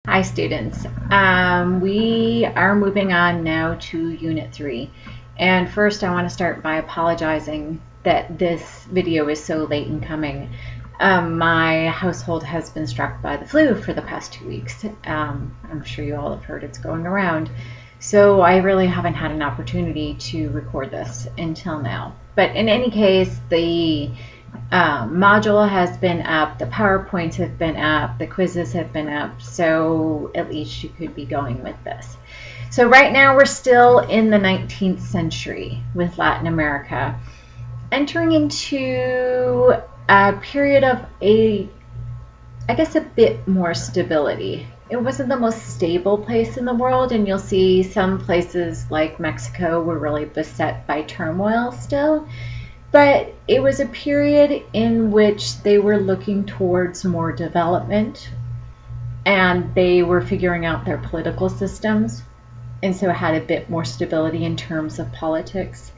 Hi students. We are moving on now to Unit 3. And first I want to start by apologizing that this video is so late in coming. My household has been struck by the flu for the past 2 weeks. I'm sure you all have heard it's going around. So I really haven't had an opportunity to record this until now. But in any case, the module has been up, the PowerPoints have been up, the quizzes have been up, so at least you could be going with this. So right now we're still in the 19th century with Latin America, entering into a period of a bit more stability. It wasn't the most stable place in the world, and you'll see some places like Mexico were really beset by turmoil still. But it was a period in which they were looking towards more development, and they were figuring out their political systems, and so had a bit more stability in terms of politics.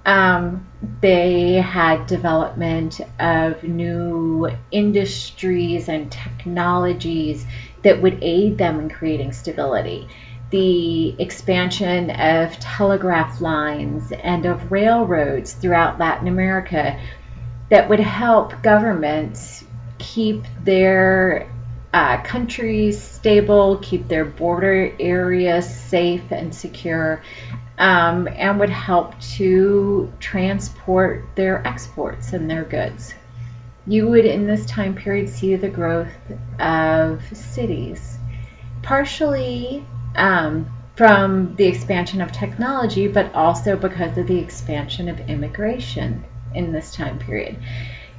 They had development of new industries and technologies that would aid them in creating stability. The expansion of telegraph lines and of railroads throughout Latin America that would help governments keep their countries stable, keep their border areas safe and secure, and would help to transport their exports and their goods. You would in this time period see the growth of cities, partially from the expansion of technology, but also because of the expansion of immigration in this time period.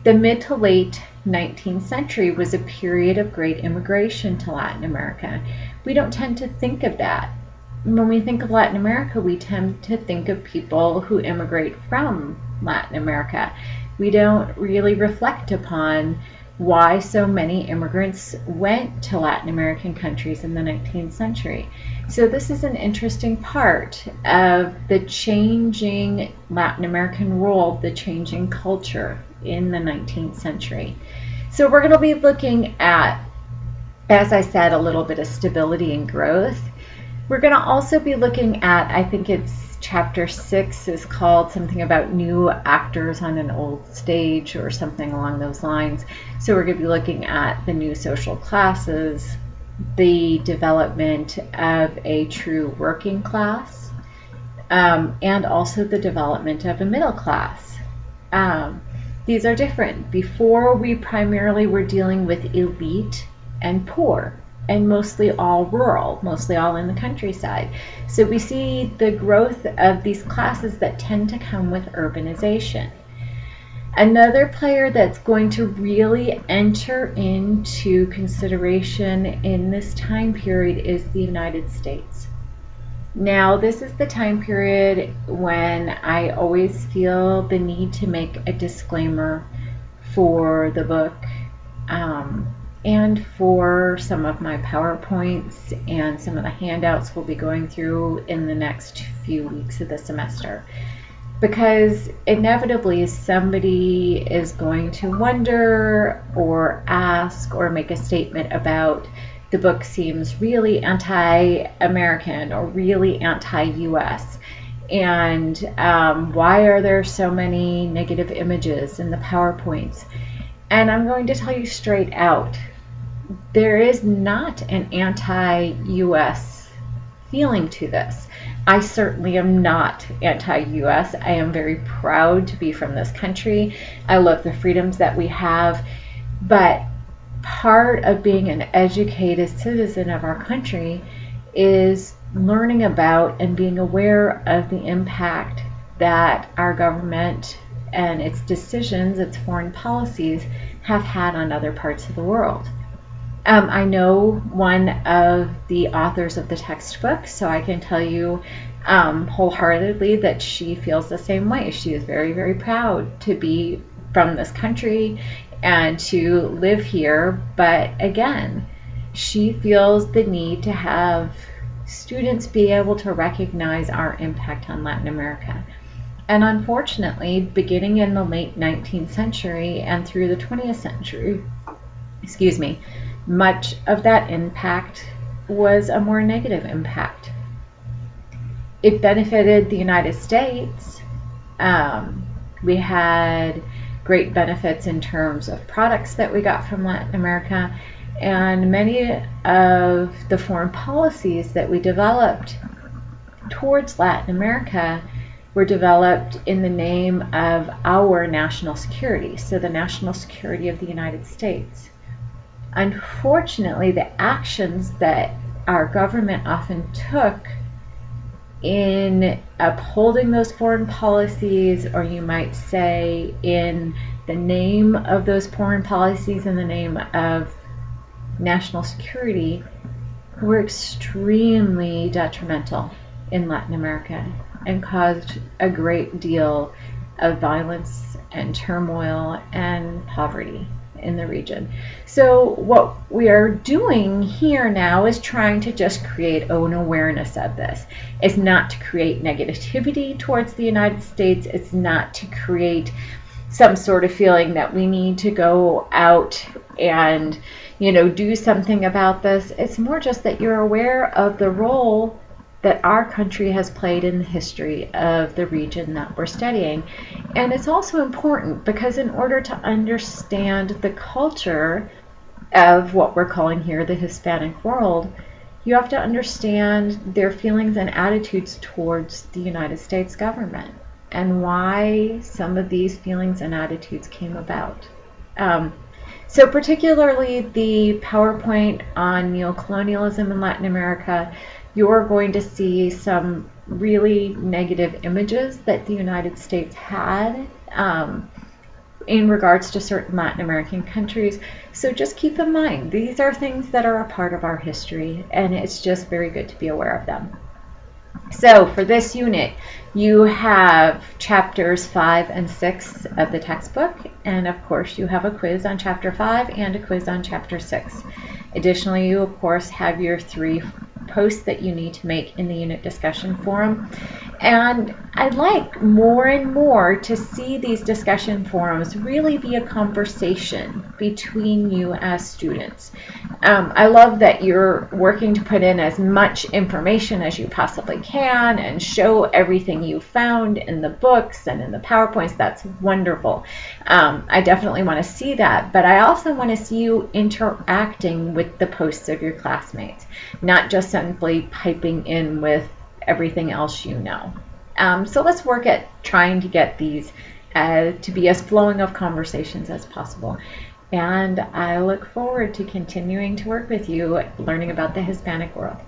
The mid to late 19th century was a period of great immigration to Latin America. We don't tend to think of that. When we think of Latin America, we tend to think of people who immigrate from Latin America. We don't really reflect upon why so many immigrants went to Latin American countries in the 19th century. So this is an interesting part of the changing Latin American world, the changing culture in the 19th century. So we're going to be looking at, as I said, a little bit of stability and growth. We're going to also be looking at, I think it's Chapter 6 is called something about new actors on an old stage or something along those lines. So we're going to be looking at the new social classes, the development of a true working class, and also the development of a middle class. These are different. Before, we primarily were dealing with elite and poor, and mostly all rural, mostly all in the countryside. So we see the growth of these classes that tend to come with urbanization. Another player that's going to really enter into consideration in this time period is the United States. Now, this is the time period when I always feel the need to make a disclaimer for the book, and for some of my PowerPoints and some of the handouts we'll be going through in the next few weeks of the semester. Because inevitably somebody is going to wonder or ask or make a statement about the book seems really anti-American or really anti-US. And why are there so many negative images in the PowerPoints? And I'm going to tell you straight out, there is not an anti-US feeling to this. I certainly am not anti-US. I am very proud to be from this country. I love the freedoms that we have. But part of being an educated citizen of our country is learning about and being aware of the impact that our government and its decisions, its foreign policies, have had on other parts of the world. I know one of the authors of the textbook, so I can tell you wholeheartedly that she feels the same way. She is very, very proud to be from this country and to live here, but again, she feels the need to have students be able to recognize our impact on Latin America. And unfortunately, beginning in the late 19th century and through the 20th century, much of that impact was a more negative impact. It benefited the United States. We had great benefits in terms of products that we got from Latin America, and many of the foreign policies that we developed towards Latin America were developed in the name of our national security, so the national security of the United States. Unfortunately, the actions that our government often took in upholding those foreign policies, or you might say in the name of those foreign policies, in the name of national security, were extremely detrimental in Latin America and caused a great deal of violence and turmoil and poverty in the region. So what we are doing here now is trying to just create an awareness of this. It's not to create negativity towards the United States. It's not to create some sort of feeling that we need to go out and, do something about this. It's more just that you're aware of the role that our country has played in the history of the region that we're studying. And it's also important because in order to understand the culture of what we're calling here the Hispanic world, you have to understand their feelings and attitudes towards the United States government and why some of these feelings and attitudes came about. So particularly the PowerPoint on neocolonialism in Latin America, you're going to see some really negative images that the United States had in regards to certain Latin American countries. So just keep in mind, these are things that are a part of our history, and it's just very good to be aware of them. So for this unit, you have chapters 5 and 6 of the textbook, and of course you have a quiz on chapter 5 and a quiz on chapter 6. Additionally, you of course have your 3 posts that you need to make in the unit discussion forum. And I'd like more and more to see these discussion forums really be a conversation between you as students. I love that you're working to put in as much information as you possibly can and show everything you found in the books and in the PowerPoints. That's wonderful. I definitely want to see that, but I also want to see you interacting with the posts of your classmates, not just simply piping in with everything else you know. So let's work at trying to get these to be as flowing of conversations as possible. And I look forward to continuing to work with you learning about the Hispanic world.